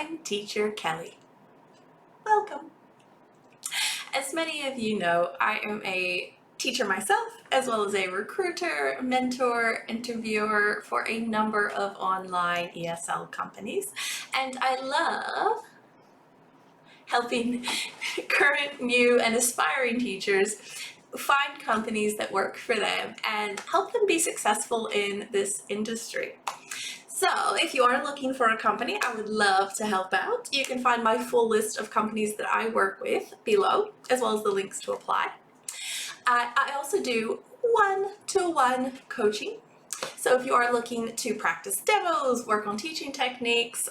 I'm Teacher Kelly. Welcome. As many of you know, I am a teacher myself, as well as a recruiter, mentor, interviewer for a number of online ESL companies. And I love helping current, new, and aspiring teachers find companies that work for them and help them be successful in this industry. So if you are looking for a company, I would love to help out. You can find my full list of companies that I work with below, as well as the links to apply. I also do one-to-one coaching. So if you are looking to practice demos, work on teaching techniques,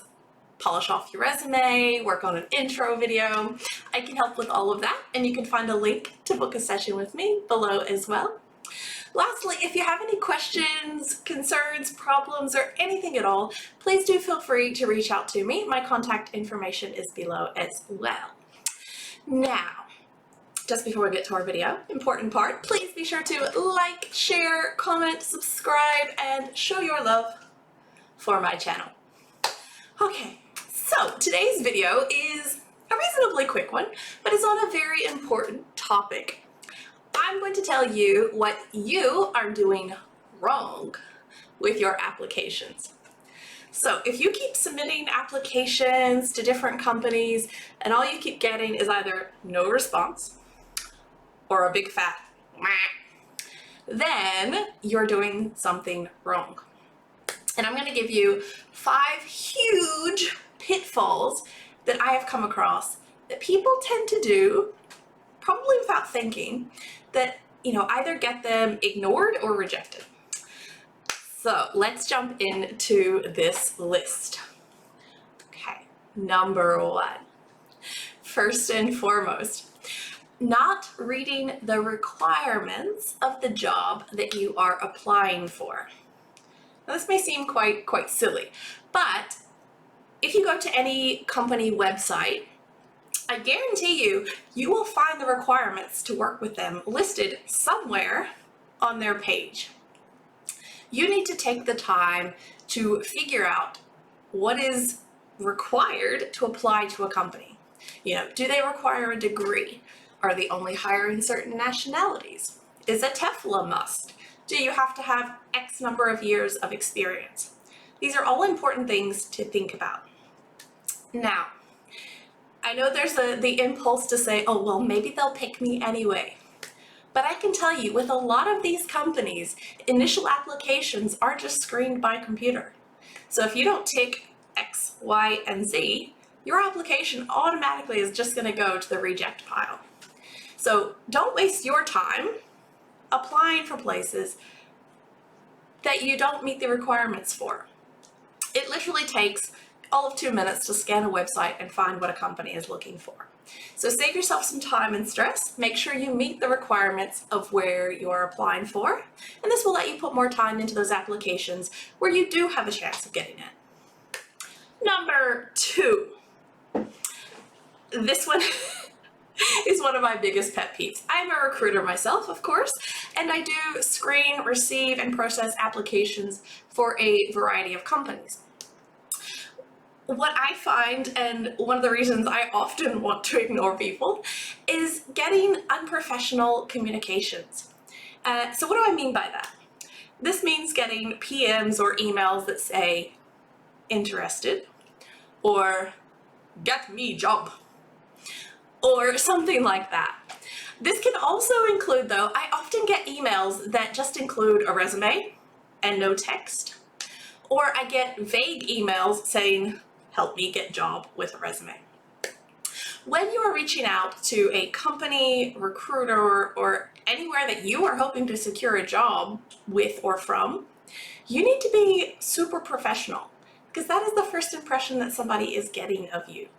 polish off your resume, work on an intro video, I can help with all of that. And you can find a link to book a session with me below as well. Lastly, if you have any questions, concerns, problems, or anything at all, please do feel free to reach out to me. My contact information is below as well. Now, just before we get to our video, important part, please be sure to like, share, comment, subscribe, and show your love for my channel. Okay, so today's video is a reasonably quick one, but it's on a very important topic. I'm going to tell you what you are doing wrong with your applications. So if you keep submitting applications to different companies and all you keep getting is either no response or a big fat meh, then you're doing something wrong. And I'm going to give you 5 huge pitfalls that I have come across that people tend to do, probably without thinking, that either get them ignored or rejected. So let's jump into this list. Okay, number 1. First and foremost, not reading the requirements of the job that you are applying for. Now, this may seem quite silly, but if you go to any company website, I guarantee you will find the requirements to work with them listed somewhere on their page. You need to take the time to figure out what is required to apply to a company. Do they require a degree? Are they only hiring certain nationalities? Is a TEFL a must? Do you have to have X number of years of experience? These are all important things to think about. Now, I know there's the impulse to say, oh, well, maybe they'll pick me anyway. But I can tell you, with a lot of these companies, initial applications are just screened by computer. So if you don't tick X, Y, and Z, your application automatically is just going to go to the reject pile. So don't waste your time applying for places that you don't meet the requirements for. It literally takes all of 2 minutes to scan a website and find what a company is looking for. So save yourself some time and stress. Make sure you meet the requirements of where you're applying for, and this will let you put more time into those applications where you do have a chance of getting it. Number 2. This one is one of my biggest pet peeves. I'm a recruiter myself, of course, and I do screen, receive, and process applications for a variety of companies. What I find, and one of the reasons I often want to ignore people, is getting unprofessional communications. So what do I mean by that? This means getting PMs or emails that say, interested, or get me job, or something like that. This can also include, though, I often get emails that just include a resume and no text, or I get vague emails saying, help me get job with a resume. When you are reaching out to a company, recruiter, or anywhere that you are hoping to secure a job with or from, you need to be super professional, because that is the first impression that somebody is getting of you.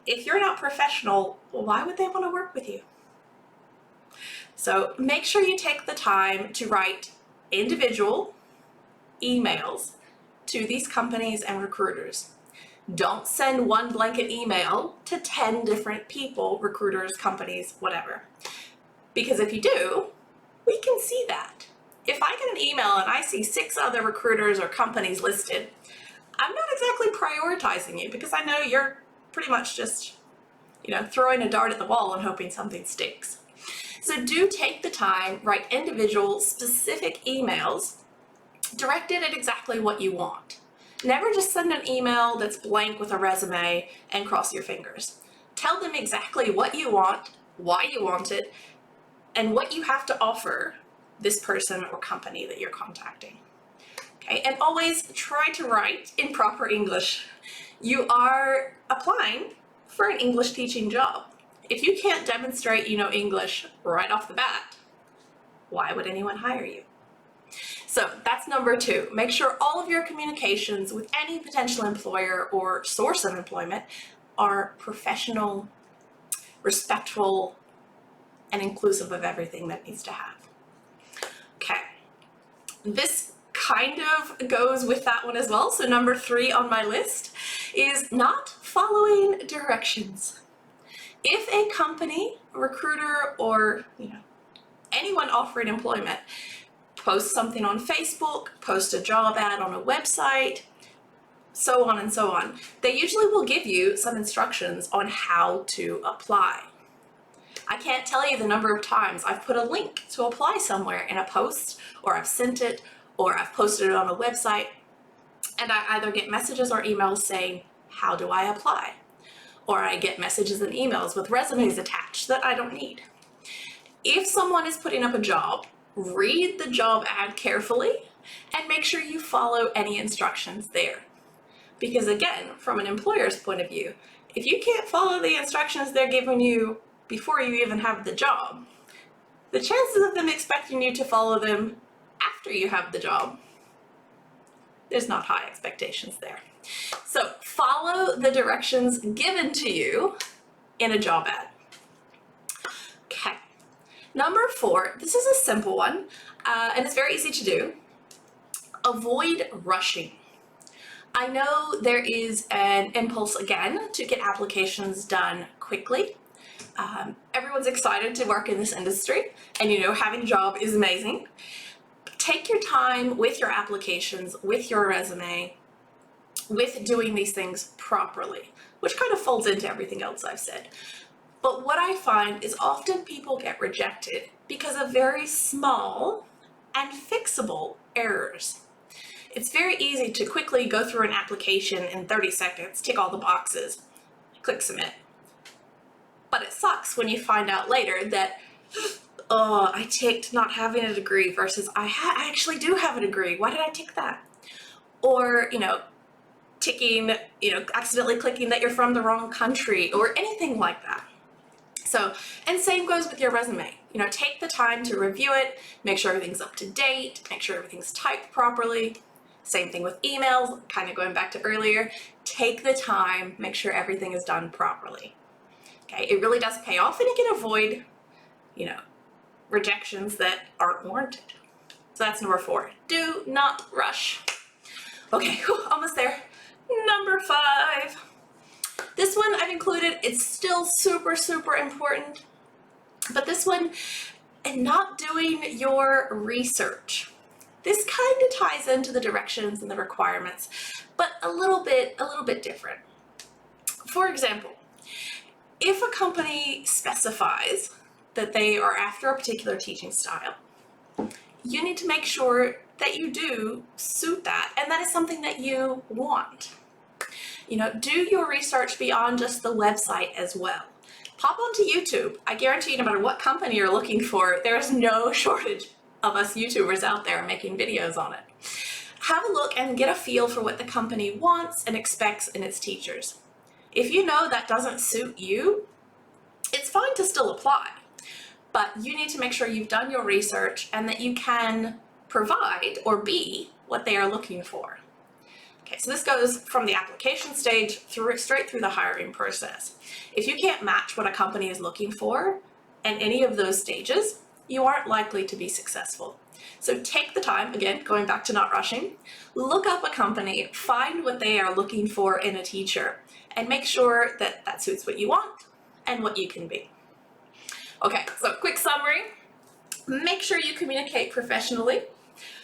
If you're not professional, why would they want to work with you? So make sure you take the time to write individual emails to these companies and recruiters. Don't send one blanket email to 10 different people, recruiters, companies, whatever. Because if you do, we can see that. If I get an email and I see 6 other recruiters or companies listed, I'm not exactly prioritizing you because I know you're pretty much just, throwing a dart at the wall and hoping something sticks. So do take the time, write individual specific emails directed at exactly what you want. Never just send an email that's blank with a resume and cross your fingers. Tell them exactly what you want, why you want it, and what you have to offer this person or company that you're contacting. Okay, and always try to write in proper English. You are applying for an English teaching job. If you can't demonstrate you know English right off the bat, why would anyone hire you? So that's number 2. Make sure all of your communications with any potential employer or source of employment are professional, respectful, and inclusive of everything that needs to have. Okay, this kind of goes with that one as well. So number 3 on my list is not following directions. If a company, a recruiter, or anyone offering employment posts something on Facebook, post a job ad on a website, so on and so on, they usually will give you some instructions on how to apply. I can't tell you the number of times I've put a link to apply somewhere in a post, or I've sent it, or I've posted it on a website, and I either get messages or emails saying, how do I apply? Or I get messages and emails with resumes attached that I don't need. If someone is putting up a job, read the job ad carefully and make sure you follow any instructions there. Because again, from an employer's point of view, if you can't follow the instructions they're giving you before you even have the job, the chances of them expecting you to follow them after you have the job, there's not high expectations there. So follow the directions given to you in a job ad. Okay, number 4, this is a simple one, and it's very easy to do. Avoid rushing. I know there is an impulse again to get applications done quickly. Everyone's excited to work in this industry, and having a job is amazing. Take your time with your applications, with your resume, with doing these things properly, which kind of folds into everything else I've said. But what I find is often people get rejected because of very small and fixable errors. It's very easy to quickly go through an application in 30 seconds, tick all the boxes, click submit. But it sucks when you find out later that, oh, I ticked not having a degree versus I actually do have a degree. Why did I tick that? Or, ticking, accidentally clicking that you're from the wrong country or anything like that. So, and same goes with your resume. Take the time to review it, make sure everything's up to date, make sure everything's typed properly. Same thing with emails, kind of going back to earlier. Take the time, make sure everything is done properly. Okay, it really does pay off, and you can avoid, rejections that aren't warranted. So that's number 4. Do not rush. Okay, almost there. Number 5. This one I've included, it's still super, super important. But this one, and not doing your research. This kind of ties into the directions and the requirements, but a little bit different. For example, if a company specifies that they are after a particular teaching style, you need to make sure that you do suit that, and that is something that you want. Do your research beyond just the website as well. Pop onto YouTube. I guarantee you, no matter what company you're looking for, there is no shortage of us YouTubers out there making videos on it. Have a look and get a feel for what the company wants and expects in its teachers. If you know that doesn't suit you, it's fine to still apply, but you need to make sure you've done your research and that you can provide or be what they are looking for. Okay, so this goes from the application stage straight through the hiring process. If you can't match what a company is looking for in any of those stages, you aren't likely to be successful. So take the time, again, going back to not rushing, look up a company, find what they are looking for in a teacher, and make sure that that suits what you want and what you can be. Okay, so quick summary. Make sure you communicate professionally.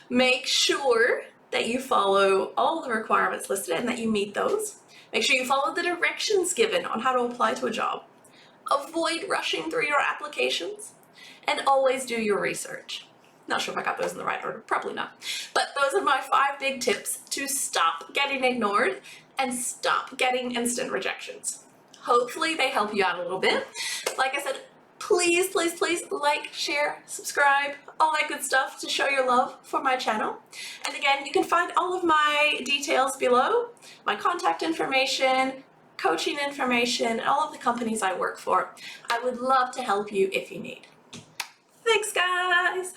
Make sure that you follow all the requirements listed and that you meet those. Make sure you follow the directions given on how to apply to a job. Avoid rushing through your applications, and always do your research. Not sure if I got those in the right order, probably not. But those are my 5 big tips to stop getting ignored and stop getting instant rejections. Hopefully they help you out a little bit. Like I said, please, please, please like, share, subscribe, all that good stuff to show your love for my channel. And again, you can find all of my details below, my contact information, coaching information, and all of the companies I work for. I would love to help you if you need. Thanks, guys!